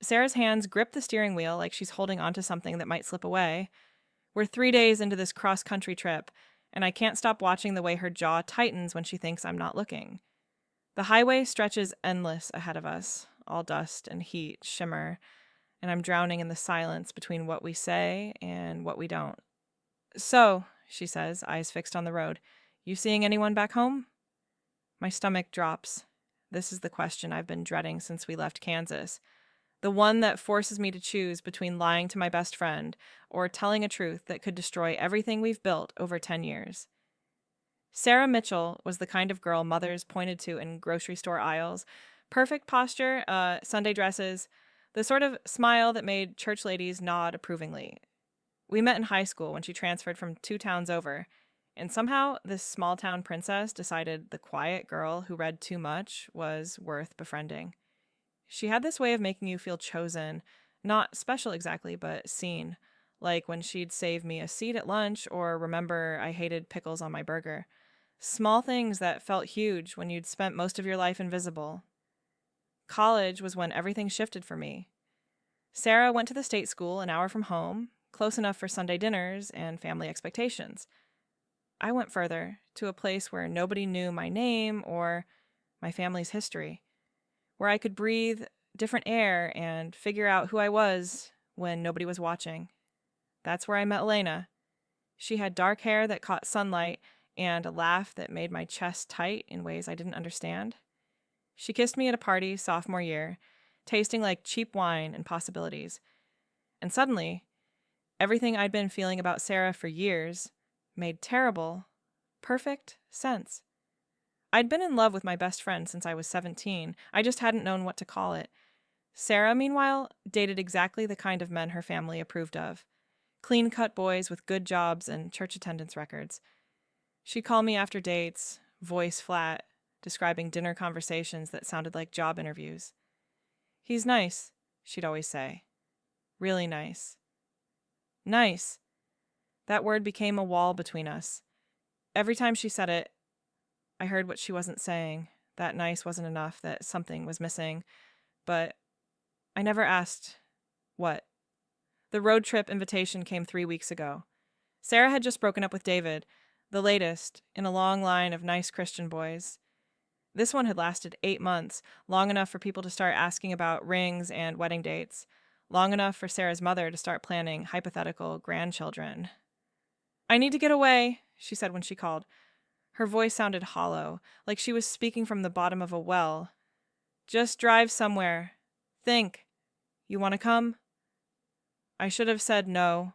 Sarah's hands grip the steering wheel like she's holding onto something that might slip away. We're 3 days into this cross country trip, and I can't stop watching the way her jaw tightens when she thinks I'm not looking. The highway stretches endless ahead of us, all dust and heat, shimmer, and I'm drowning in the silence between what we say and what we don't. So, she says, eyes fixed on the road, you seeing anyone back home? My stomach drops. This is the question I've been dreading since we left Kansas. The one that forces me to choose between lying to my best friend or telling a truth that could destroy everything we've built over 10 years. Sarah Mitchell was the kind of girl mothers pointed to in grocery store aisles. Perfect posture, Sunday dresses, the sort of smile that made church ladies nod approvingly. We met in high school when she transferred from 2 towns over, and somehow this small town princess decided the quiet girl who read too much was worth befriending. She had this way of making you feel chosen, not special exactly, but seen, like when she'd save me a seat at lunch or remember I hated pickles on my burger. Small things that felt huge when you'd spent most of your life invisible. College was when everything shifted for me. Sarah went to the state school an hour from home, close enough for Sunday dinners and family expectations. I went further, to a place where nobody knew my name or my family's history, where I could breathe different air and figure out who I was when nobody was watching. That's where I met Elena. She had dark hair that caught sunlight and a laugh that made my chest tight in ways I didn't understand. She kissed me at a party sophomore year, tasting like cheap wine and possibilities. And suddenly, everything I'd been feeling about Sarah for years made terrible, perfect sense. I'd been in love with my best friend since I was 17. I just hadn't known what to call it. Sarah, meanwhile, dated exactly the kind of men her family approved of. Clean-cut boys with good jobs and church attendance records. She'd call me after dates, voice flat, describing dinner conversations that sounded like job interviews. He's nice, she'd always say. Really nice. Nice. That word became a wall between us. Every time she said it, I heard what she wasn't saying. That nice wasn't enough, that something was missing. But I never asked what. The road trip invitation came 3 weeks ago. Sarah had just broken up with David, the latest in a long line of nice Christian boys. This one had lasted 8 months, long enough for people to start asking about rings and wedding dates, long enough for Sarah's mother to start planning hypothetical grandchildren. I need to get away, she said when she called. Her voice sounded hollow, like she was speaking from the bottom of a well. Just drive somewhere. Think. You want to come? I should have said no.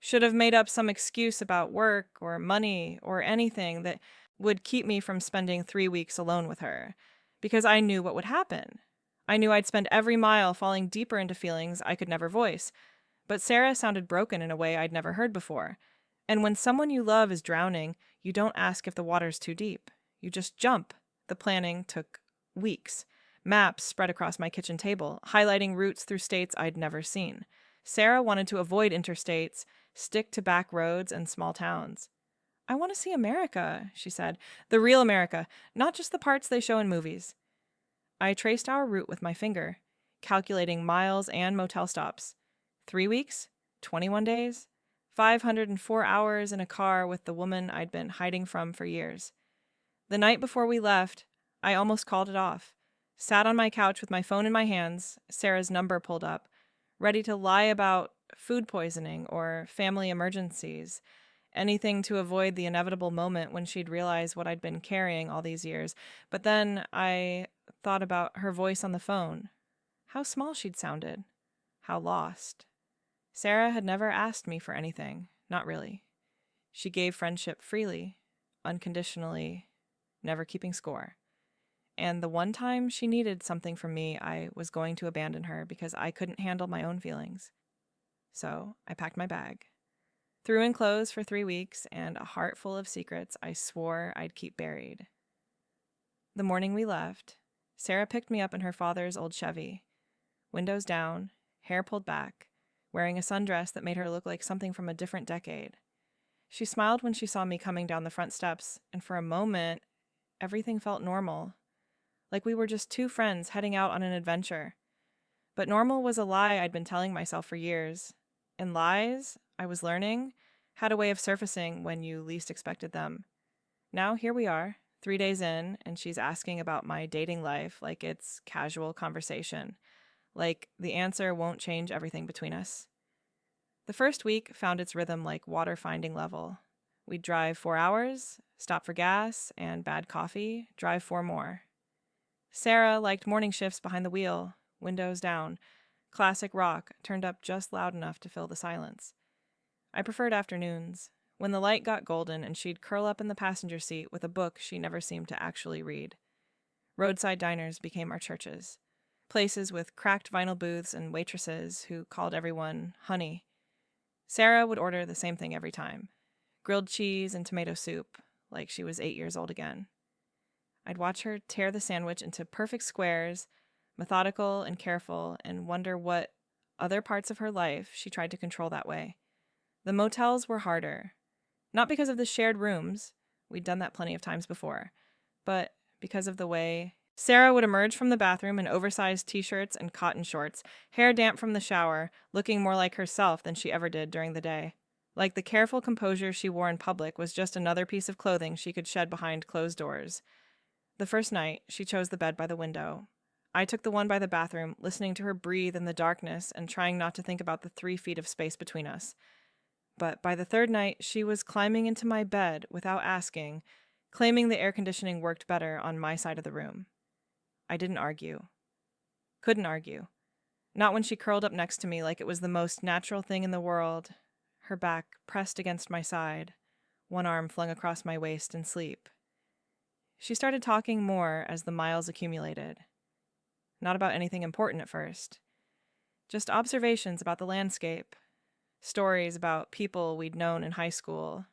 Should have made up some excuse about work or money or anything that would keep me from spending 3 weeks alone with her, because I knew what would happen. I knew I'd spend every mile falling deeper into feelings I could never voice. But Sarah sounded broken in a way I'd never heard before. And when someone you love is drowning, you don't ask if the water's too deep. You just jump. The planning took weeks. Maps spread across my kitchen table, highlighting routes through states I'd never seen. Sarah wanted to avoid interstates, stick to back roads and small towns. I want to see America, she said. The real America, not just the parts they show in movies. I traced our route with my finger, calculating miles and motel stops. 3 weeks? 21 days? 504 hours in a car with the woman I'd been hiding from for years. The night before we left, I almost called it off. Sat on my couch with my phone in my hands, Sarah's number pulled up, ready to lie about food poisoning or family emergencies, anything to avoid the inevitable moment when she'd realize what I'd been carrying all these years. But then I thought about her voice on the phone. How small she'd sounded. How lost. Sarah had never asked me for anything, not really. She gave friendship freely, unconditionally, never keeping score. And the one time she needed something from me, I was going to abandon her because I couldn't handle my own feelings. So I packed my bag. Threw in clothes for 3 weeks and a heart full of secrets I swore I'd keep buried. The morning we left, Sarah picked me up in her father's old Chevy, windows down, hair pulled back, wearing a sundress that made her look like something from a different decade. She smiled when she saw me coming down the front steps, and for a moment, everything felt normal, like we were just two friends heading out on an adventure. But normal was a lie I'd been telling myself for years. And lies, I was learning, had a way of surfacing when you least expected them. Now here we are, 3 days in, and she's asking about my dating life like it's casual conversation. Like the answer won't change everything between us. The first week found its rhythm like water finding level. We'd drive 4 hours, stop for gas and bad coffee, drive 4 more. Sarah liked morning shifts behind the wheel, windows down, classic rock turned up just loud enough to fill the silence. I preferred afternoons, when the light got golden and she'd curl up in the passenger seat with a book she never seemed to actually read. Roadside diners became our churches, places with cracked vinyl booths and waitresses who called everyone honey. Sarah would order the same thing every time, grilled cheese and tomato soup, like she was 8 years old again. I'd watch her tear the sandwich into perfect squares, methodical and careful, and wonder what other parts of her life she tried to control that way. The motels were harder, not because of the shared rooms, we'd done that plenty of times before, but because of the way Sarah would emerge from the bathroom in oversized t-shirts and cotton shorts, hair damp from the shower, looking more like herself than she ever did during the day. Like the careful composure she wore in public was just another piece of clothing she could shed behind closed doors. The first night, she chose the bed by the window. I took the one by the bathroom, listening to her breathe in the darkness and trying not to think about the 3 feet of space between us. But by the third night, she was climbing into my bed without asking, claiming the air conditioning worked better on my side of the room. I didn't argue. Couldn't argue. Not when she curled up next to me like it was the most natural thing in the world, her back pressed against my side, one arm flung across my waist in sleep. She started talking more as the miles accumulated. Not about anything important at first. Just observations about the landscape. Stories about people we'd known in high school.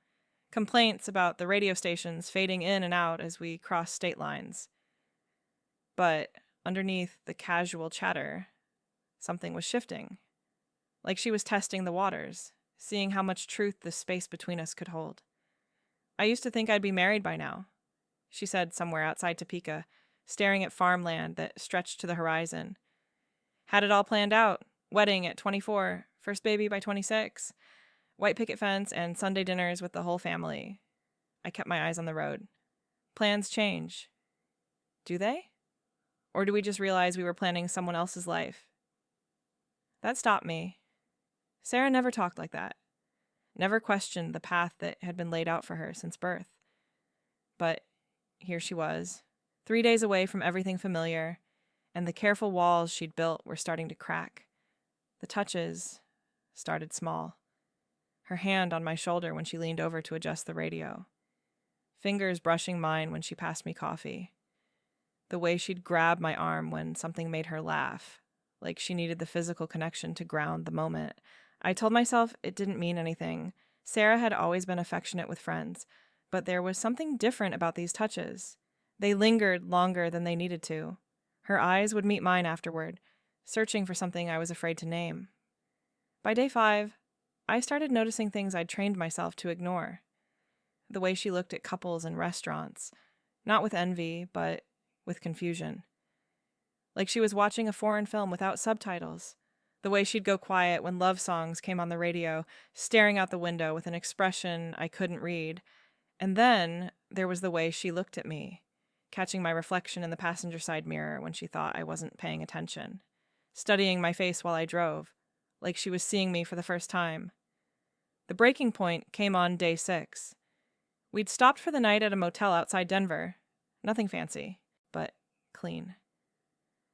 Complaints about the radio stations fading in and out as we crossed state lines. But underneath the casual chatter, something was shifting. Like she was testing the waters, seeing how much truth the space between us could hold. I used to think I'd be married by now, she said somewhere outside Topeka, staring at farmland that stretched to the horizon. Had it all planned out. Wedding at 24, first baby by 26, white picket fence and Sunday dinners with the whole family. I kept my eyes on the road. Plans change. Do they? Or do we just realize we were planning someone else's life? That stopped me. Sarah never talked like that. Never questioned the path that had been laid out for her since birth. But here she was, 3 days away from everything familiar, and the careful walls she'd built were starting to crack. The touches started small. Her hand on my shoulder when she leaned over to adjust the radio. Fingers brushing mine when she passed me coffee. The way she'd grab my arm when something made her laugh, like she needed the physical connection to ground the moment. I told myself it didn't mean anything. Sarah had always been affectionate with friends, but there was something different about these touches. They lingered longer than they needed to. Her eyes would meet mine afterward, searching for something I was afraid to name. By day 5, I started noticing things I'd trained myself to ignore. The way she looked at couples in restaurants, not with envy, but with confusion. Like she was watching a foreign film without subtitles. The way she'd go quiet when love songs came on the radio, staring out the window with an expression I couldn't read. And then there was the way she looked at me, catching my reflection in the passenger side mirror when she thought I wasn't paying attention, studying my face while I drove, like she was seeing me for the first time. The breaking point came on day 6. We'd stopped for the night at a motel outside Denver. Nothing fancy, but clean.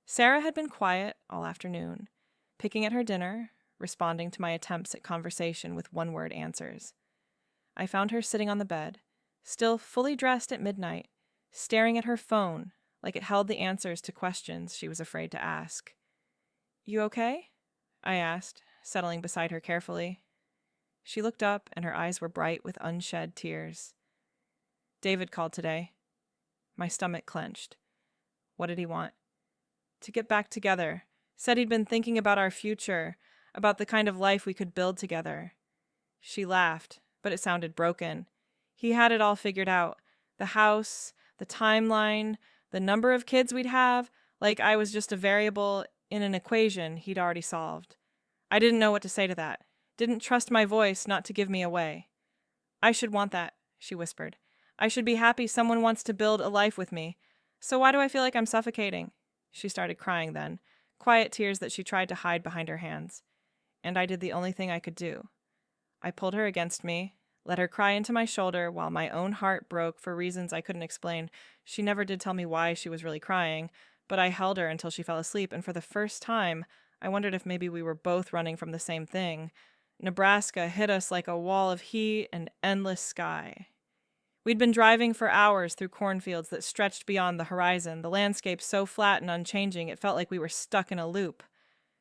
Sarah had been quiet all afternoon, picking at her dinner, responding to my attempts at conversation with one-word answers. I found her sitting on the bed, still fully dressed at midnight, staring at her phone like it held the answers to questions she was afraid to ask. "You okay?" I asked, settling beside her carefully. She looked up, and her eyes were bright with unshed tears. "David called today." My stomach clenched. What did he want? To get back together. Said he'd been thinking about our future, about the kind of life we could build together. She laughed, but it sounded broken. He had it all figured out. The house, the timeline, the number of kids we'd have, like I was just a variable in an equation he'd already solved. I didn't know what to say to that. Didn't trust my voice not to give me away. I should want that, she whispered. I should be happy someone wants to build a life with me. So why do I feel like I'm suffocating? She started crying then, quiet tears that she tried to hide behind her hands. And I did the only thing I could do. I pulled her against me, let her cry into my shoulder while my own heart broke for reasons I couldn't explain. She never did tell me why she was really crying, but I held her until she fell asleep, and for the first time, I wondered if maybe we were both running from the same thing. Nebraska hit us like a wall of heat and endless sky. We'd been driving for hours through cornfields that stretched beyond the horizon, the landscape so flat and unchanging it felt like we were stuck in a loop.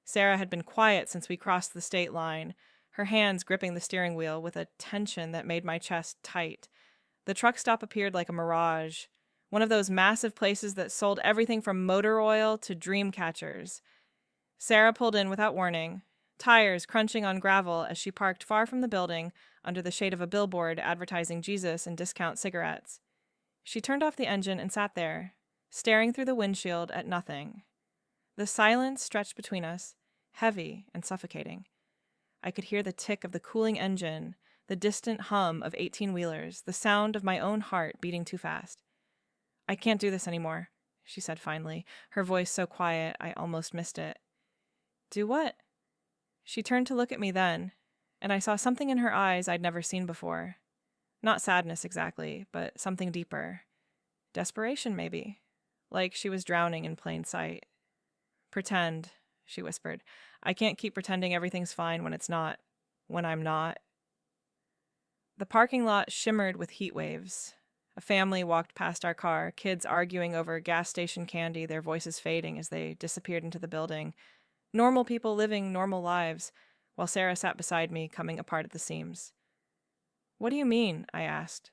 Sarah had been quiet since we crossed the state line, her hands gripping the steering wheel with a tension that made my chest tight. The truck stop appeared like a mirage, one of those massive places that sold everything from motor oil to dream catchers. Sarah pulled in without warning, tires crunching on gravel as she parked far from the building under the shade of a billboard advertising Jesus and discount cigarettes. She turned off the engine and sat there, staring through the windshield at nothing. The silence stretched between us, heavy and suffocating. I could hear the tick of the cooling engine, the distant hum of 18-wheelers, the sound of my own heart beating too fast. I can't do this anymore, she said finally, her voice so quiet I almost missed it. Do what? She turned to look at me then, and I saw something in her eyes I'd never seen before. Not sadness exactly, but something deeper. Desperation, maybe. Like she was drowning in plain sight. Pretend, she whispered. I can't keep pretending everything's fine when it's not. When I'm not. The parking lot shimmered with heat waves. A family walked past our car, kids arguing over gas station candy, their voices fading as they disappeared into the building. Normal people living normal lives, while Sarah sat beside me, coming apart at the seams. What do you mean? I asked,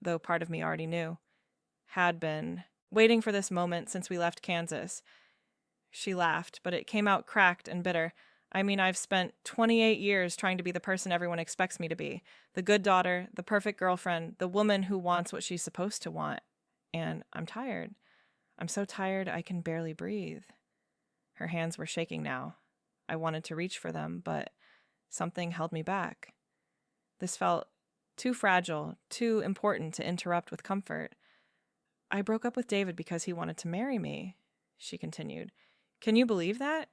though part of me already knew. Had been, waiting for this moment since we left Kansas. She laughed, but it came out cracked and bitter. I mean, I've spent 28 years trying to be the person everyone expects me to be. The good daughter, the perfect girlfriend, the woman who wants what she's supposed to want. And I'm tired. I'm so tired I can barely breathe. Her hands were shaking now. I wanted to reach for them, but something held me back. This felt too fragile, too important to interrupt with comfort. I broke up with David because he wanted to marry me, she continued. Can you believe that?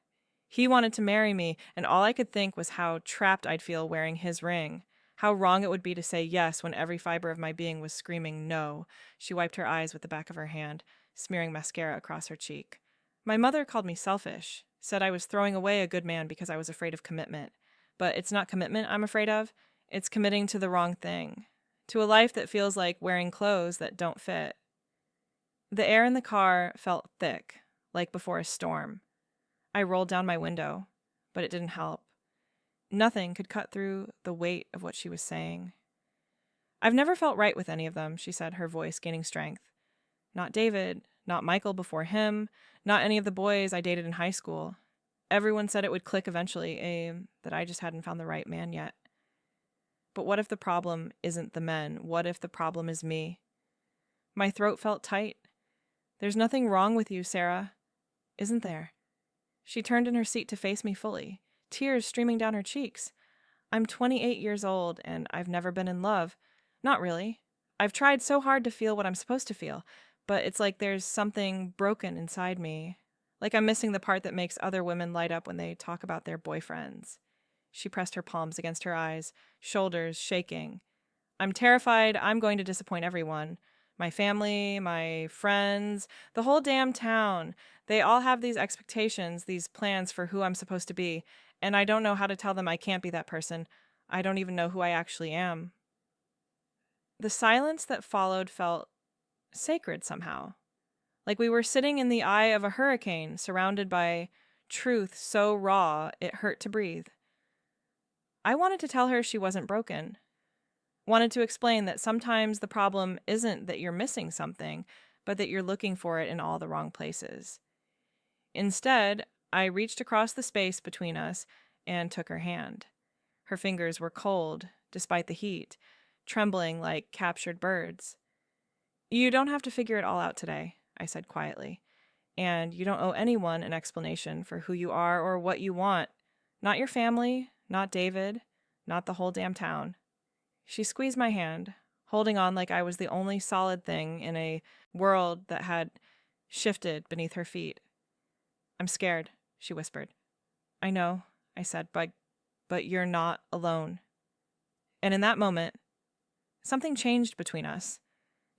He wanted to marry me, and all I could think was how trapped I'd feel wearing his ring. How wrong it would be to say yes when every fiber of my being was screaming no. She wiped her eyes with the back of her hand, smearing mascara across her cheek. My mother called me selfish, said I was throwing away a good man because I was afraid of commitment. But it's not commitment I'm afraid of. It's committing to the wrong thing. To a life that feels like wearing clothes that don't fit. The air in the car felt thick, like before a storm. I rolled down my window, but it didn't help. Nothing could cut through the weight of what she was saying. I've never felt right with any of them, she said, her voice gaining strength. Not David, not Michael before him, not any of the boys I dated in high school. Everyone said it would click eventually, that I just hadn't found the right man yet. But what if the problem isn't the men? What if the problem is me? My throat felt tight. There's nothing wrong with you, Sarah. Isn't there? She turned in her seat to face me fully, tears streaming down her cheeks. I'm 28 years old, and I've never been in love. Not really. I've tried so hard to feel what I'm supposed to feel, but it's like there's something broken inside me. Like I'm missing the part that makes other women light up when they talk about their boyfriends. She pressed her palms against her eyes, shoulders shaking. I'm terrified I'm going to disappoint everyone. My family, my friends, the whole damn town. They all have these expectations, these plans for who I'm supposed to be, and I don't know how to tell them I can't be that person. I don't even know who I actually am. The silence that followed felt sacred somehow. Like we were sitting in the eye of a hurricane, surrounded by truth so raw it hurt to breathe. I wanted to tell her she wasn't broken. Wanted to explain that sometimes the problem isn't that you're missing something, but that you're looking for it in all the wrong places. Instead, I reached across the space between us and took her hand. Her fingers were cold, despite the heat, trembling like captured birds. You don't have to figure it all out today, I said quietly. And you don't owe anyone an explanation for who you are or what you want. Not your family, not David, not the whole damn town. She squeezed my hand, holding on like I was the only solid thing in a world that had shifted beneath her feet. I'm scared, she whispered. I know, I said, but you're not alone. And in that moment, something changed between us.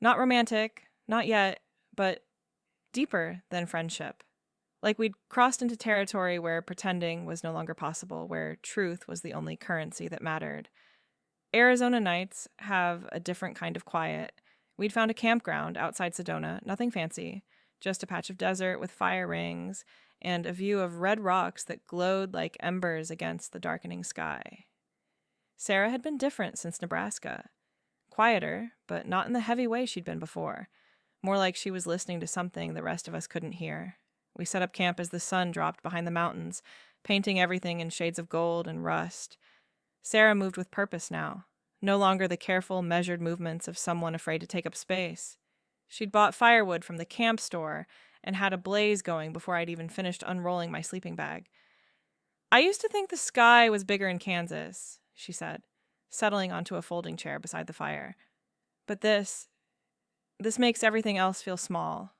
Not romantic, not yet, but deeper than friendship. Like we'd crossed into territory where pretending was no longer possible, where truth was the only currency that mattered. Arizona nights have a different kind of quiet. We'd found a campground outside Sedona, nothing fancy, just a patch of desert with fire rings and a view of red rocks that glowed like embers against the darkening sky. Sarah had been different since Nebraska. Quieter, but not in the heavy way she'd been before. More like she was listening to something the rest of us couldn't hear. We set up camp as the sun dropped behind the mountains, painting everything in shades of gold and rust. Sarah moved with purpose now, no longer the careful, measured movements of someone afraid to take up space. She'd bought firewood from the camp store and had a blaze going before I'd even finished unrolling my sleeping bag. I used to think the sky was bigger in Kansas, she said, settling onto a folding chair beside the fire. But this makes everything else feel small.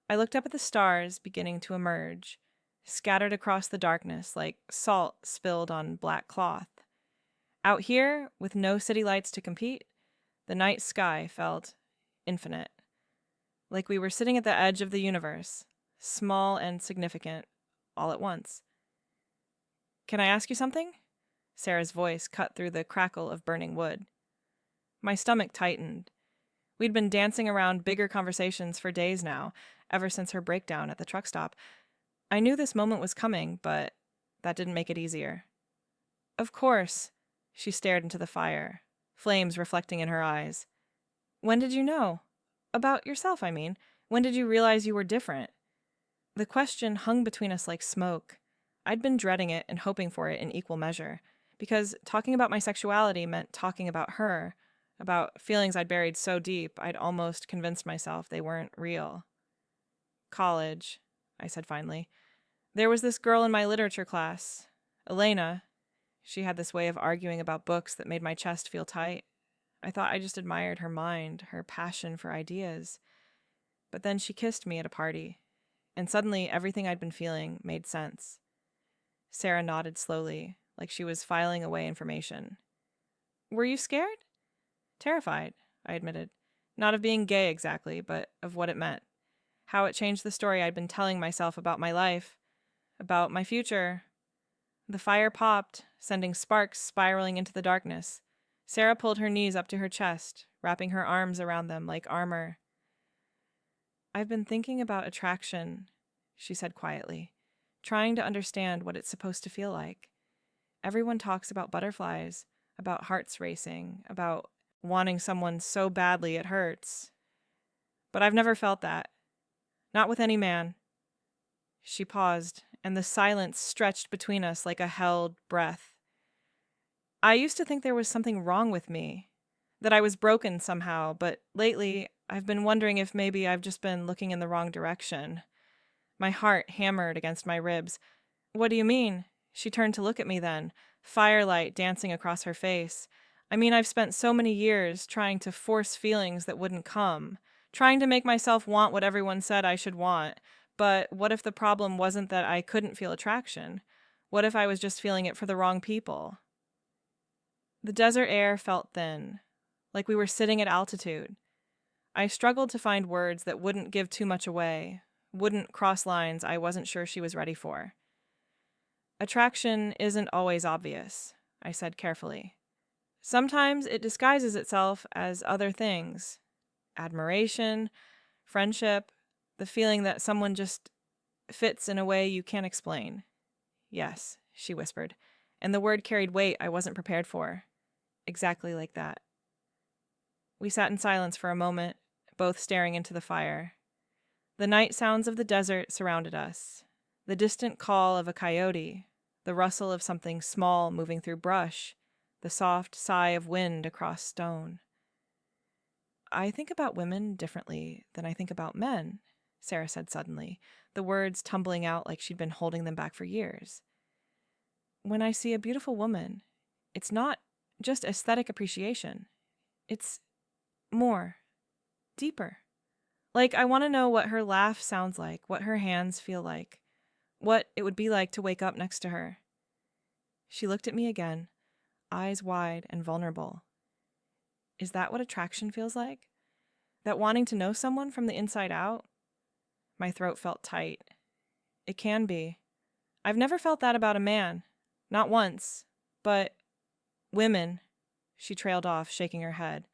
I looked up at the stars beginning to emerge, scattered across the darkness like salt spilled on black cloth. Out here, with no city lights to compete, the night sky felt infinite. Like we were sitting at the edge of the universe, small and significant, all at once. Can I ask you something? Sarah's voice cut through the crackle of burning wood. My stomach tightened. We'd been dancing around bigger conversations for days now, ever since her breakdown at the truck stop. I knew this moment was coming, but that didn't make it easier. Of course, she stared into the fire, flames reflecting in her eyes. When did you know? About yourself, I mean. When did you realize you were different? The question hung between us like smoke. I'd been dreading it and hoping for it in equal measure, because talking about my sexuality meant talking about her, about feelings I'd buried so deep I'd almost convinced myself they weren't real. College, I said finally. There was this girl in my literature class, Elena. She had this way of arguing about books that made my chest feel tight. I thought I just admired her mind, her passion for ideas. But then she kissed me at a party, and suddenly everything I'd been feeling made sense. Sarah nodded slowly, like she was filing away information. Were you scared? Terrified, I admitted. Not of being gay exactly, but of what it meant. How it changed the story I'd been telling myself about my life, about my future. The fire popped, sending sparks spiraling into the darkness. Sarah pulled her knees up to her chest, wrapping her arms around them like armor. I've been thinking about attraction, she said quietly, trying to understand what it's supposed to feel like. Everyone talks about butterflies, about hearts racing, about wanting someone so badly it hurts. But I've never felt that. Not with any man. She paused, and the silence stretched between us like a held breath. I used to think there was something wrong with me, that I was broken somehow, but lately I've been wondering if maybe I've just been looking in the wrong direction. My heart hammered against my ribs. What do you mean? She turned to look at me then, firelight dancing across her face. I mean, I've spent so many years trying to force feelings that wouldn't come, trying to make myself want what everyone said I should want. But what if the problem wasn't that I couldn't feel attraction? What if I was just feeling it for the wrong people? The desert air felt thin, like we were sitting at altitude. I struggled to find words that wouldn't give too much away, wouldn't cross lines I wasn't sure she was ready for. Attraction isn't always obvious, I said carefully. Sometimes it disguises itself as other things. Admiration, friendship, the feeling that someone just fits in a way you can't explain. Yes, she whispered, and the word carried weight I wasn't prepared for. Exactly like that. We sat in silence for a moment, both staring into the fire. The night sounds of the desert surrounded us. The distant call of a coyote, the rustle of something small moving through brush, the soft sigh of wind across stone. I think about women differently than I think about men, Sarah said suddenly, the words tumbling out like she'd been holding them back for years. When I see a beautiful woman, it's not just aesthetic appreciation. It's more, deeper. Like, I want to know what her laugh sounds like, what her hands feel like, what it would be like to wake up next to her. She looked at me again, eyes wide and vulnerable. Is that what attraction feels like? That wanting to know someone from the inside out? My throat felt tight. It can be. I've never felt that about a man. Not once. But women. She trailed off, shaking her head.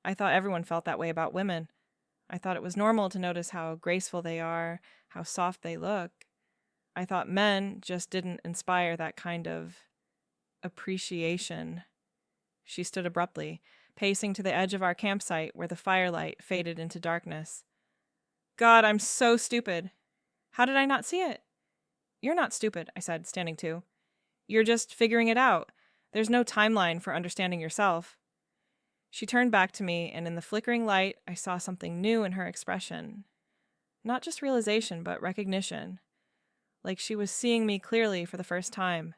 I thought everyone felt that way about women. I thought it was normal to notice how graceful they are, how soft they look. I thought men just didn't inspire that kind of appreciation. She stood abruptly, pacing to the edge of our campsite where the firelight faded into darkness. God, I'm so stupid. How did I not see it? You're not stupid, I said, standing too. You're just figuring it out. There's no timeline for understanding yourself. She turned back to me, and in the flickering light, I saw something new in her expression. Not just realization, but recognition. Like she was seeing me clearly for the first time.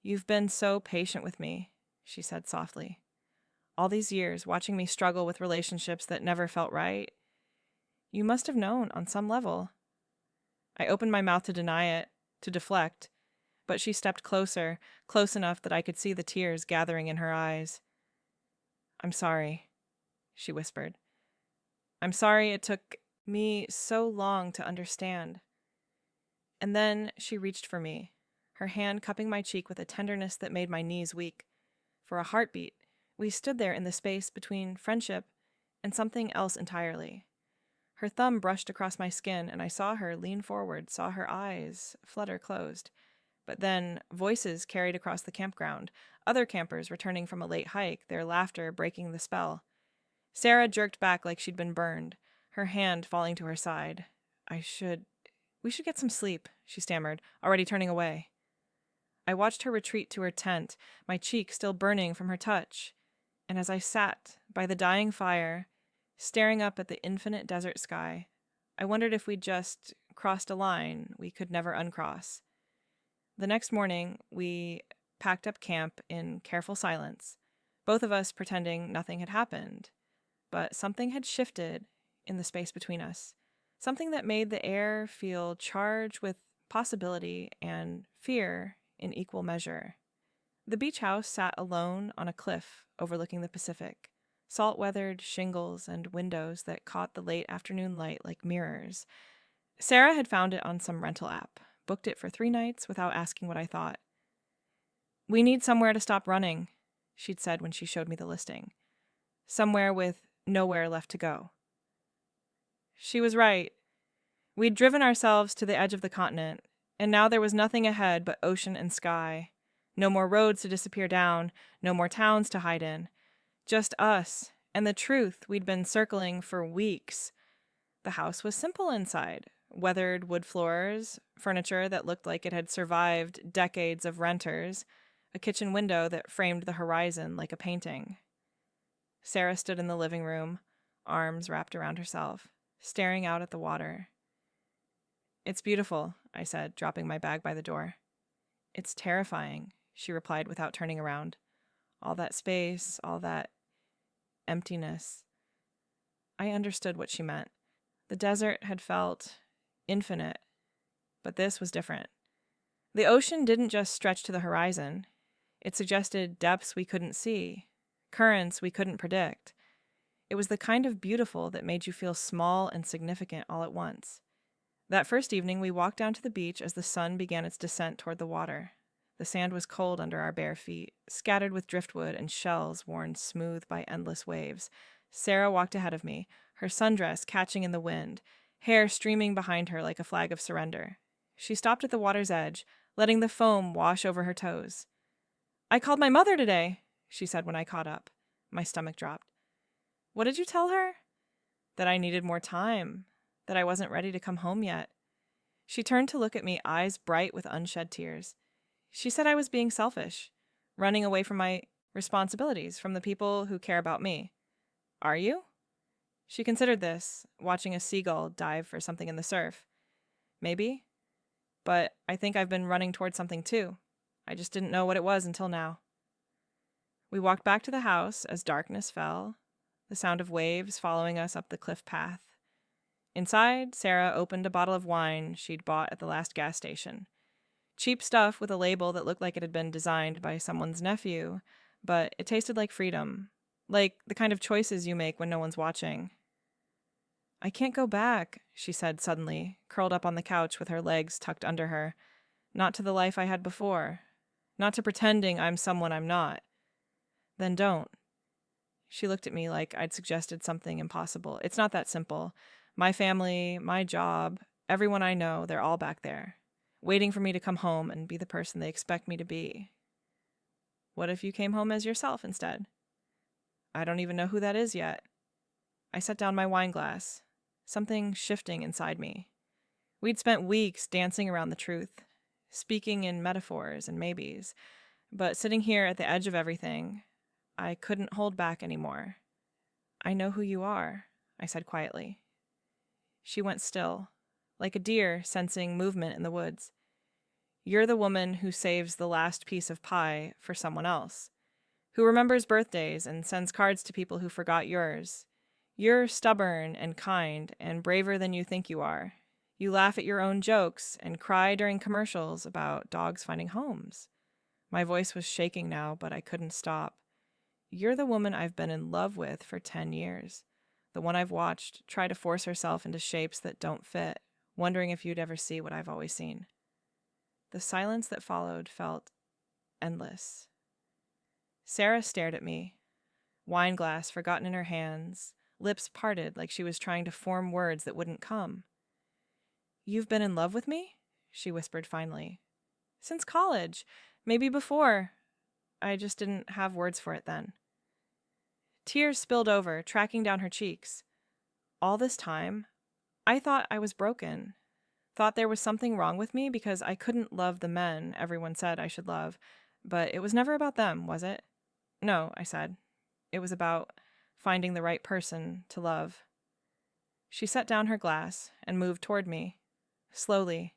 You've been so patient with me, she said softly. All these years, watching me struggle with relationships that never felt right. You must have known on some level. I opened my mouth to deny it, to deflect, but she stepped closer, close enough that I could see the tears gathering in her eyes. I'm sorry, she whispered. I'm sorry it took me so long to understand. And then she reached for me, her hand cupping my cheek with a tenderness that made my knees weak. For a heartbeat, we stood there in the space between friendship and something else entirely. Her thumb brushed across my skin, and I saw her lean forward, saw her eyes flutter closed. But then voices carried across the campground, other campers returning from a late hike, their laughter breaking the spell. Sarah jerked back like she'd been burned, her hand falling to her side. We should get some sleep, she stammered, already turning away. I watched her retreat to her tent, my cheek still burning from her touch. And as I sat by the dying fire, staring up at the infinite desert sky, I wondered if we'd just crossed a line we could never uncross. The next morning, we packed up camp in careful silence, both of us pretending nothing had happened. But something had shifted in the space between us, something that made the air feel charged with possibility and fear in equal measure. The beach house sat alone on a cliff overlooking the Pacific, salt-weathered shingles and windows that caught the late afternoon light like mirrors. Sarah had found it on some rental app, booked it for 3 nights without asking what I thought. We need somewhere to stop running, she'd said when she showed me the listing. Somewhere with nowhere left to go. She was right. We'd driven ourselves to the edge of the continent, and now there was nothing ahead but ocean and sky. No more roads to disappear down, no more towns to hide in. Just us, and the truth we'd been circling for weeks. The house was simple inside. Weathered wood floors, furniture that looked like it had survived decades of renters, a kitchen window that framed the horizon like a painting. Sarah stood in the living room, arms wrapped around herself, staring out at the water. It's beautiful, I said, dropping my bag by the door. It's terrifying, she replied without turning around. All that space, all that emptiness. I understood what she meant. The desert had felt infinite, but this was different. The ocean didn't just stretch to the horizon. It suggested depths we couldn't see, currents we couldn't predict. It was the kind of beautiful that made you feel small and significant all at once. That first evening, we walked down to the beach as the sun began its descent toward the water. The sand was cold under our bare feet, scattered with driftwood and shells worn smooth by endless waves. Sarah walked ahead of me, her sundress catching in the wind, hair streaming behind her like a flag of surrender. She stopped at the water's edge, letting the foam wash over her toes. I called my mother today, she said when I caught up. My stomach dropped. What did you tell her? That I needed more time, that I wasn't ready to come home yet. She turned to look at me, eyes bright with unshed tears. She said I was being selfish, running away from my responsibilities, from the people who care about me. Are you? She considered this, watching a seagull dive for something in the surf. Maybe. But I think I've been running towards something too. I just didn't know what it was until now. We walked back to the house as darkness fell, the sound of waves following us up the cliff path. Inside, Sarah opened a bottle of wine she'd bought at the last gas station. Cheap stuff with a label that looked like it had been designed by someone's nephew, but it tasted like freedom, like the kind of choices you make when no one's watching. I can't go back, she said suddenly, curled up on the couch with her legs tucked under her. Not to the life I had before. Not to pretending I'm someone I'm not. Then don't. She looked at me like I'd suggested something impossible. It's not that simple. My family, my job, everyone I know, they're all back there, waiting for me to come home and be the person they expect me to be. What if you came home as yourself instead? I don't even know who that is yet. I set down my wine glass, something shifting inside me. We'd spent weeks dancing around the truth, speaking in metaphors and maybes, but sitting here at the edge of everything, I couldn't hold back anymore. I know who you are, I said quietly. She went still, like a deer sensing movement in the woods. You're the woman who saves the last piece of pie for someone else, who remembers birthdays and sends cards to people who forgot yours. You're stubborn and kind and braver than you think you are. You laugh at your own jokes and cry during commercials about dogs finding homes. My voice was shaking now, but I couldn't stop. You're the woman I've been in love with for 10 years. The one I've watched try to force herself into shapes that don't fit, wondering if you'd ever see what I've always seen. The silence that followed felt endless. Sarah stared at me, wine glass forgotten in her hands, lips parted like she was trying to form words that wouldn't come. You've been in love with me? She whispered finally. Since college. Maybe before. I just didn't have words for it then. Tears spilled over, tracking down her cheeks. All this time, I thought I was broken. Thought there was something wrong with me because I couldn't love the men everyone said I should love. But it was never about them, was it? No, I said. It was about finding the right person to love. She set down her glass and moved toward me, slowly,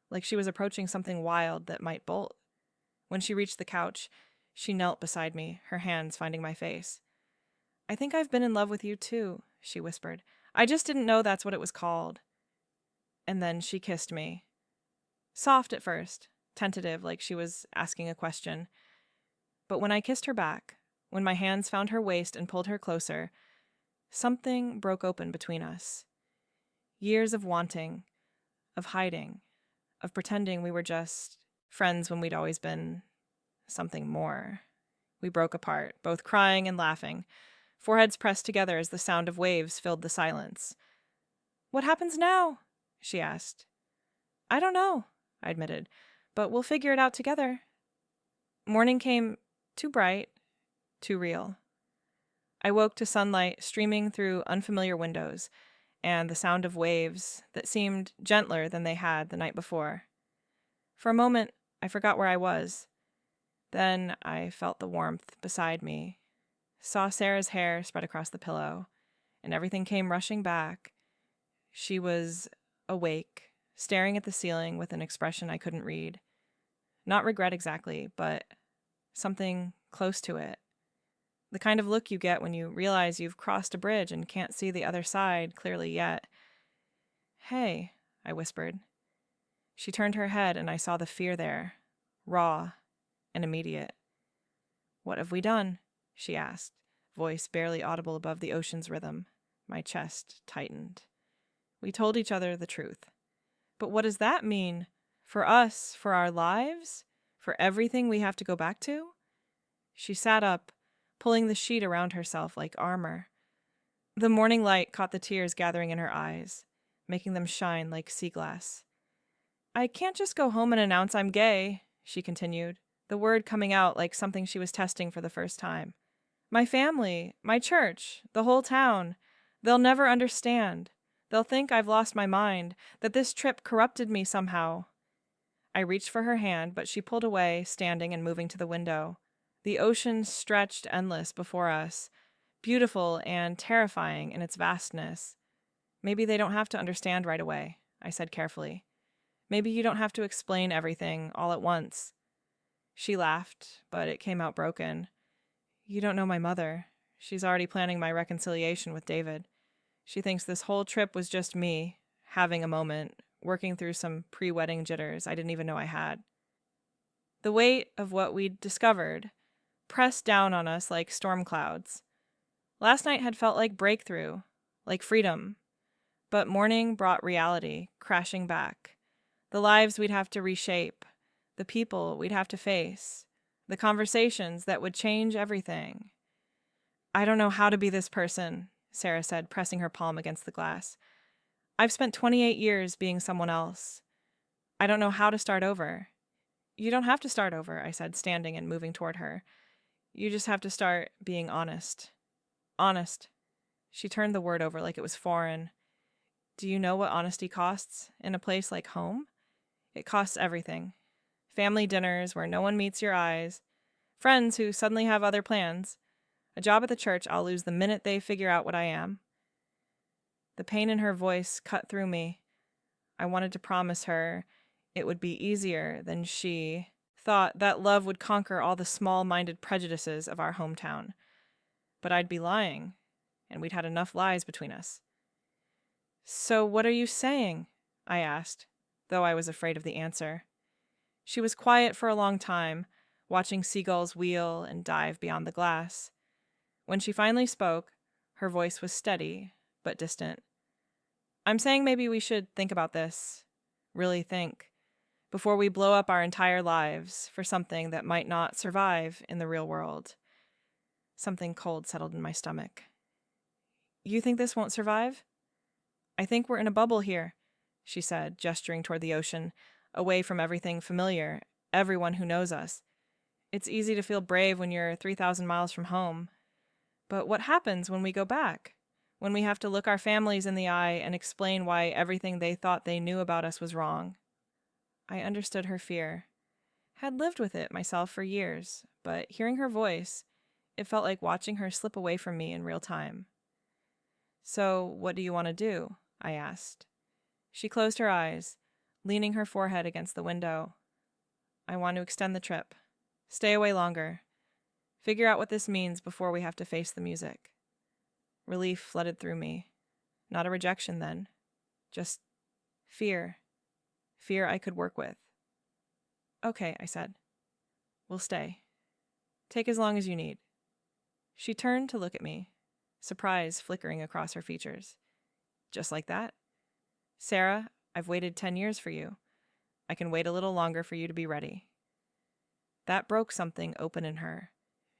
like she was approaching something wild that might bolt. When she reached the couch, she knelt beside me, her hands finding my face. I think I've been in love with you too, she whispered. I just didn't know that's what it was called. And then she kissed me. Soft at first, tentative, like she was asking a question. But when I kissed her back, when my hands found her waist and pulled her closer, something broke open between us. Years of wanting, of hiding, of pretending we were just friends when we'd always been something more. We broke apart, both crying and laughing, foreheads pressed together as the sound of waves filled the silence. What happens now? She asked. I don't know, I admitted, but we'll figure it out together. Morning came too bright, too real. I woke to sunlight streaming through unfamiliar windows and the sound of waves that seemed gentler than they had the night before. For a moment, I forgot where I was. Then I felt the warmth beside me, saw Sarah's hair spread across the pillow, and everything came rushing back. She was awake, staring at the ceiling with an expression I couldn't read. Not regret exactly, but something close to it. The kind of look you get when you realize you've crossed a bridge and can't see the other side clearly yet. Hey, I whispered. She turned her head and I saw the fear there, raw and immediate. What have we done? She asked, voice barely audible above the ocean's rhythm. My chest tightened. We told each other the truth. But what does that mean? For us, for our lives? For everything we have to go back to? She sat up, pulling the sheet around herself like armor. The morning light caught the tears gathering in her eyes, making them shine like sea glass. I can't just go home and announce I'm gay, she continued, the word coming out like something she was testing for the first time. My family, my church, the whole town, they'll never understand. They'll think I've lost my mind, that this trip corrupted me somehow. I reached for her hand, but she pulled away, standing and moving to the window. The ocean stretched endless before us, beautiful and terrifying in its vastness. Maybe they don't have to understand right away, I said carefully. Maybe you don't have to explain everything all at once. She laughed, but it came out broken. You don't know my mother. She's already planning my reconciliation with David. She thinks this whole trip was just me, having a moment, working through some pre-wedding jitters I didn't even know I had. The weight of what we'd discovered pressed down on us like storm clouds. Last night had felt like breakthrough, like freedom. But morning brought reality, crashing back. The lives we'd have to reshape, the people we'd have to face, the conversations that would change everything. I don't know how to be this person, Sarah said, pressing her palm against the glass. I've spent 28 years being someone else. I don't know how to start over. You don't have to start over, I said, standing and moving toward her. You just have to start being honest. Honest. She turned the word over like it was foreign. Do you know what honesty costs in a place like home? It costs everything. Family dinners where no one meets your eyes, friends who suddenly have other plans, a job at the church I'll lose the minute they figure out what I am. The pain in her voice cut through me. I wanted to promise her it would be easier than she thought, that love would conquer all the small-minded prejudices of our hometown. But I'd be lying, and we'd had enough lies between us. So what are you saying? I asked, though I was afraid of the answer. She was quiet for a long time, watching seagulls wheel and dive beyond the glass. When she finally spoke, her voice was steady, but distant. I'm saying maybe we should think about this, really think, before we blow up our entire lives for something that might not survive in the real world. Something cold settled in my stomach. You think this won't survive? I think we're in a bubble here, she said, gesturing toward the ocean, away from everything familiar, everyone who knows us. It's easy to feel brave when you're 3,000 miles from home. But what happens when we go back? When we have to look our families in the eye and explain why everything they thought they knew about us was wrong? I understood her fear. Had lived with it myself for years, but hearing her voice, it felt like watching her slip away from me in real time. So, what do you want to do? I asked. She closed her eyes, leaning her forehead against the window. I want to extend the trip. Stay away longer. Figure out what this means before we have to face the music. Relief flooded through me. Not a rejection then. Just fear. Fear I could work with. Okay, I said. We'll stay. Take as long as you need. She turned to look at me, surprise flickering across her features. Just like that? Sarah, I've waited 10 years for you. I can wait a little longer for you to be ready. That broke something open in her.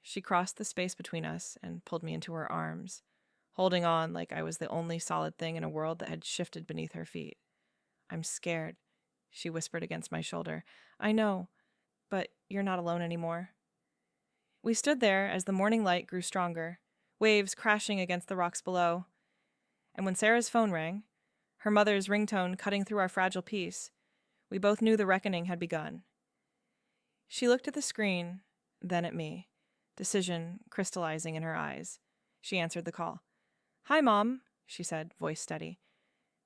She crossed the space between us and pulled me into her arms, holding on like I was the only solid thing in a world that had shifted beneath her feet. I'm scared, she whispered against my shoulder. I know, but you're not alone anymore. We stood there as the morning light grew stronger, waves crashing against the rocks below. And when Sarah's phone rang, her mother's ringtone cutting through our fragile peace, we both knew the reckoning had begun. She looked at the screen, then at me, decision crystallizing in her eyes. She answered the call. Hi, Mom, she said, voice steady.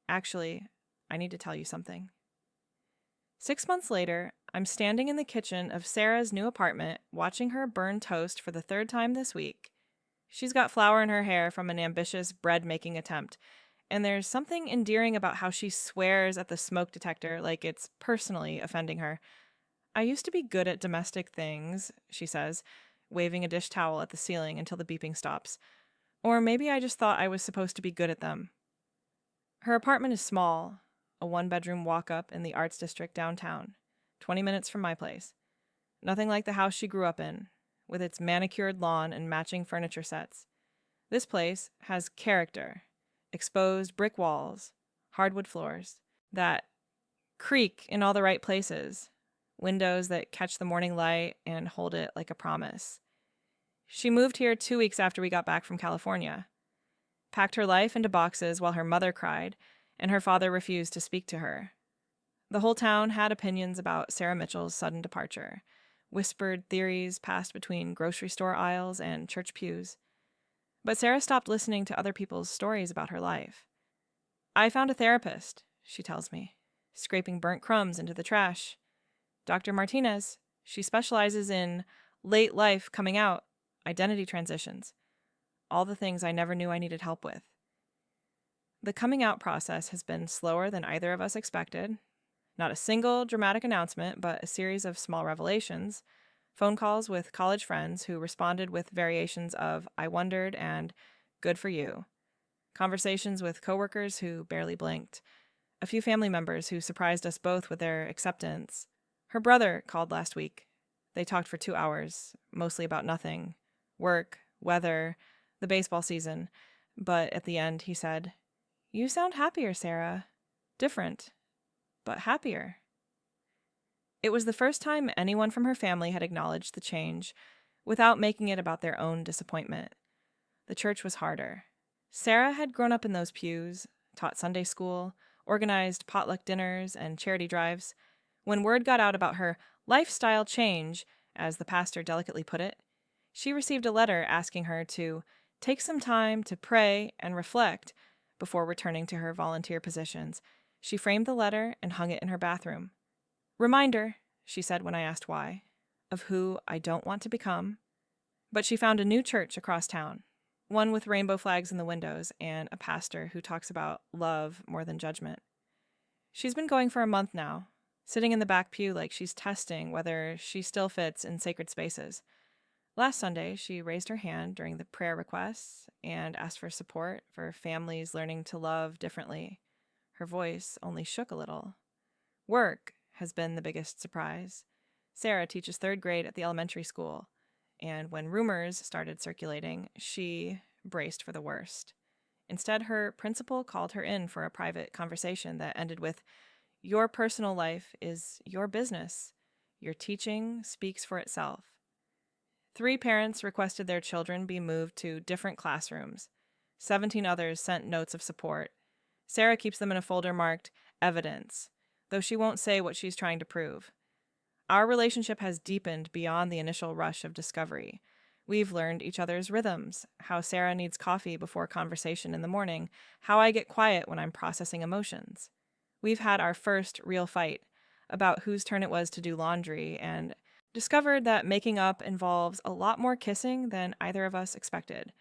Actually, I need to tell you something. 6 months later, I'm standing in the kitchen of Sarah's new apartment, watching her burn toast for the 3rd time this week. She's got flour in her hair from an ambitious bread-making attempt, and there's something endearing about how she swears at the smoke detector like it's personally offending her. I used to be good at domestic things, she says, waving a dish towel at the ceiling until the beeping stops. Or maybe I just thought I was supposed to be good at them. Her apartment is small, a 1-bedroom walk-up in the Arts District downtown, 20 minutes from my place. Nothing like the house she grew up in, with its manicured lawn and matching furniture sets. This place has character, exposed brick walls, hardwood floors, that creak in all the right places, windows that catch the morning light and hold it like a promise. She moved here 2 weeks after we got back from California, packed her life into boxes while her mother cried, and her father refused to speak to her. The whole town had opinions about Sarah Mitchell's sudden departure. Whispered theories passed between grocery store aisles and church pews. But Sarah stopped listening to other people's stories about her life. I found a therapist, she tells me, scraping burnt crumbs into the trash. Dr. Martinez, she specializes in late life coming out, identity transitions, all the things I never knew I needed help with. The coming out process has been slower than either of us expected. Not a single dramatic announcement, but a series of small revelations, phone calls with college friends who responded with variations of "I wondered" and "good for you," conversations with coworkers who barely blinked, a few family members who surprised us both with their acceptance. Her brother called last week. They talked for 2 hours, mostly about nothing: work, weather, the baseball season. But at the end, he said, "You sound happier, Sarah. Different, but happier." It was the first time anyone from her family had acknowledged the change without making it about their own disappointment. The church was harder. Sarah had grown up in those pews, taught Sunday school, organized potluck dinners and charity drives. When word got out about her lifestyle change, as the pastor delicately put it, she received a letter asking her to take some time to pray and reflect before returning to her volunteer positions. She framed the letter and hung it in her bathroom. "Reminder," she said when I asked why, "of who I don't want to become." But she found a new church across town, one with rainbow flags in the windows and a pastor who talks about love more than judgment. She's been going for a month now, sitting in the back pew like she's testing whether she still fits in sacred spaces. Last Sunday, she raised her hand during the prayer requests and asked for support for families learning to love differently. Her voice only shook a little. Work has been the biggest surprise. Sarah teaches 3rd grade at the elementary school, and when rumors started circulating, she braced for the worst. Instead, her principal called her in for a private conversation that ended with, "Your personal life is your business. Your teaching speaks for itself." 3 parents requested their children be moved to different classrooms. 17 others sent notes of support. Sarah keeps them in a folder marked "Evidence," though she won't say what she's trying to prove. Our relationship has deepened beyond the initial rush of discovery. We've learned each other's rhythms, how Sarah needs coffee before conversation in the morning, how I get quiet when I'm processing emotions. We've had our first real fight about whose turn it was to do laundry, and discovered that making up involves a lot more kissing than either of us expected.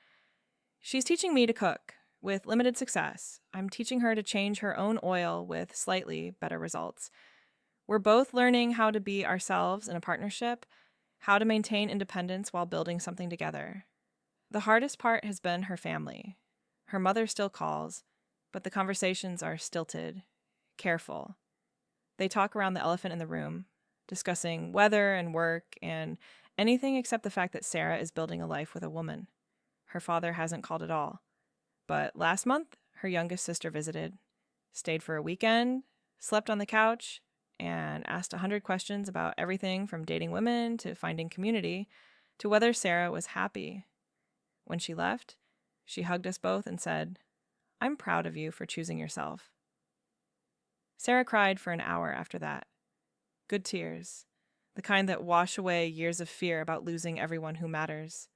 She's teaching me to cook, with limited success. I'm teaching her to change her own oil with slightly better results. We're both learning how to be ourselves in a partnership, how to maintain independence while building something together. The hardest part has been her family. Her mother still calls, but the conversations are stilted, careful. They talk around the elephant in the room, discussing weather and work and anything except the fact that Sarah is building a life with a woman. Her father hasn't called at all. But last month, her youngest sister visited, stayed for a weekend, slept on the couch, and asked 100 questions about everything from dating women to finding community to whether Sarah was happy. When she left, she hugged us both and said, "I'm proud of you for choosing yourself." Sarah cried for an hour after that. Good tears, the kind that wash away years of fear about losing everyone who matters.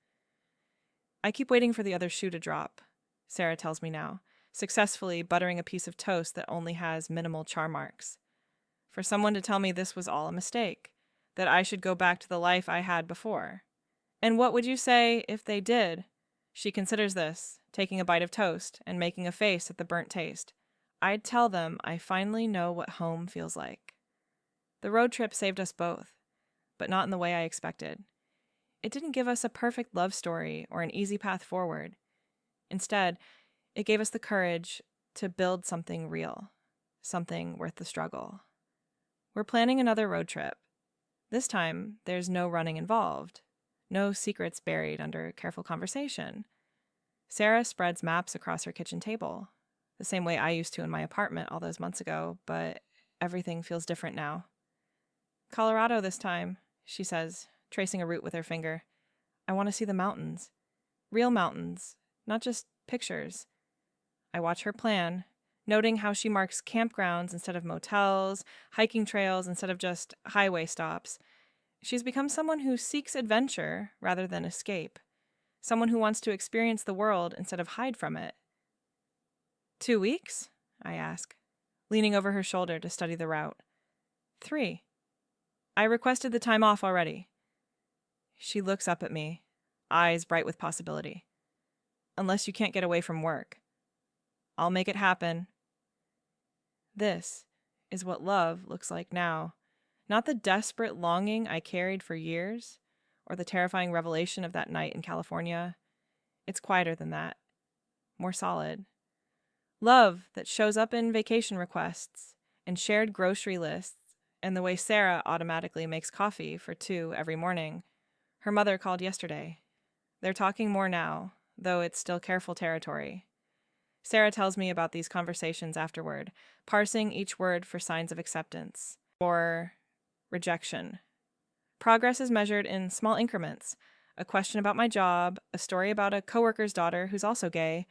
I keep waiting for the other shoe to drop, Sarah tells me now, successfully buttering a piece of toast that only has minimal char marks. For someone to tell me this was all a mistake, that I should go back to the life I had before. And what would you say if they did? She considers this, taking a bite of toast and making a face at the burnt taste. I'd tell them I finally know what home feels like. The road trip saved us both, but not in the way I expected. It didn't give us a perfect love story or an easy path forward. Instead, it gave us the courage to build something real, something worth the struggle. We're planning another road trip. This time, there's no running involved, no secrets buried under careful conversation. Sarah spreads maps across her kitchen table, the same way I used to in my apartment all those months ago, but everything feels different now. "Colorado this time," she says, tracing a route with her finger. "I want to see the mountains. Real mountains, not just pictures." I watch her plan, noting how she marks campgrounds instead of motels, hiking trails instead of just highway stops. She's become someone who seeks adventure rather than escape, Someone who wants to experience the world instead of hide from it. 2 weeks? I ask, leaning over her shoulder to study the route. 3. I requested the time off already. She looks up at me, eyes bright with possibility. Unless you can't get away from work. I'll make it happen. This is what love looks like now. Not the desperate longing I carried for years, or the terrifying revelation of that night in California. It's quieter than that. More solid. Love that shows up in vacation requests and shared grocery lists and the way Sarah automatically makes coffee for 2 every morning. Her mother called yesterday. They're talking more now, though it's still careful territory. Sarah tells me about these conversations afterward, parsing each word for signs of acceptance or rejection. Progress is measured in small increments. A question about my job, a story about a coworker's daughter who's also gay,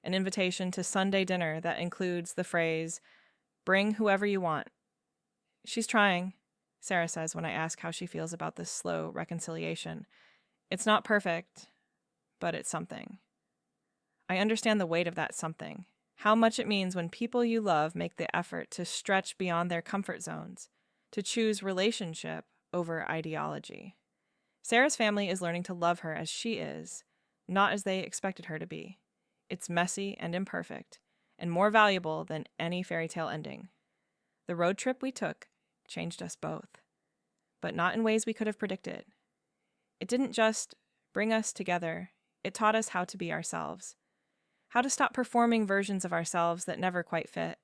an invitation to Sunday dinner that includes the phrase, "Bring whoever you want." She's trying, Sarah says when I ask how she feels about this slow reconciliation. It's not perfect, but it's something. I understand the weight of that something, how much it means when people you love make the effort to stretch beyond their comfort zones, to choose relationship over ideology. Sarah's family is learning to love her as she is, not as they expected her to be. It's messy and imperfect, and more valuable than any fairy tale ending. The road trip we took changed us both, but not in ways we could have predicted. It didn't just bring us together, it taught us how to be ourselves, how to stop performing versions of ourselves that never quite fit,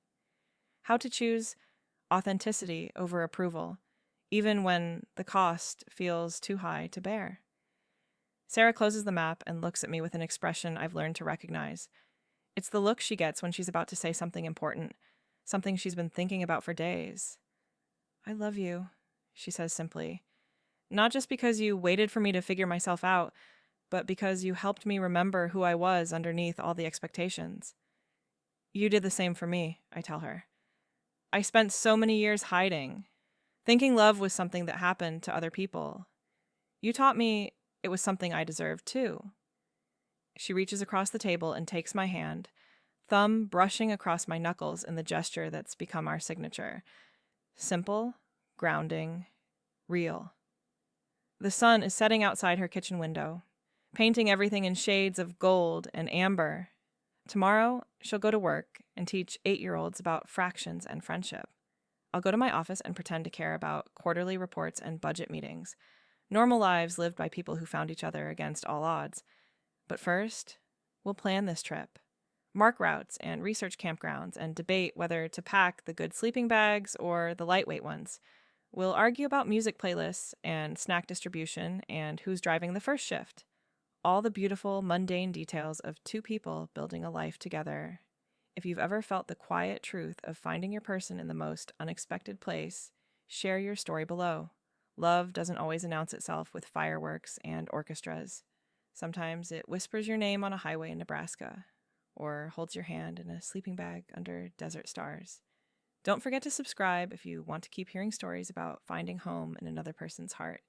how to choose authenticity over approval, even when the cost feels too high to bear. Sarah closes the map and looks at me with an expression I've learned to recognize. It's the look she gets when she's about to say something important, something she's been thinking about for days. "I love you," she says simply. "Not just because you waited for me to figure myself out, but because you helped me remember who I was underneath all the expectations." "You did the same for me," I tell her. "I spent so many years hiding, thinking love was something that happened to other people. You taught me it was something I deserved too." She reaches across the table and takes my hand, thumb brushing across my knuckles in the gesture that's become our signature. Simple, grounding, real. The sun is setting outside her kitchen window, painting everything in shades of gold and amber. Tomorrow, she'll go to work and teach 8-year-olds about fractions and friendship. I'll go to my office and pretend to care about quarterly reports and budget meetings, normal lives lived by people who found each other against all odds. But first, we'll plan this trip, mark routes and research campgrounds, and debate whether to pack the good sleeping bags or the lightweight ones. We'll argue about music playlists and snack distribution and who's driving the first shift. All the beautiful, mundane details of 2 people building a life together. If you've ever felt the quiet truth of finding your person in the most unexpected place, share your story below. Love doesn't always announce itself with fireworks and orchestras. Sometimes it whispers your name on a highway in Nebraska, or holds your hand in a sleeping bag under desert stars. Don't forget to subscribe if you want to keep hearing stories about finding home in another person's heart.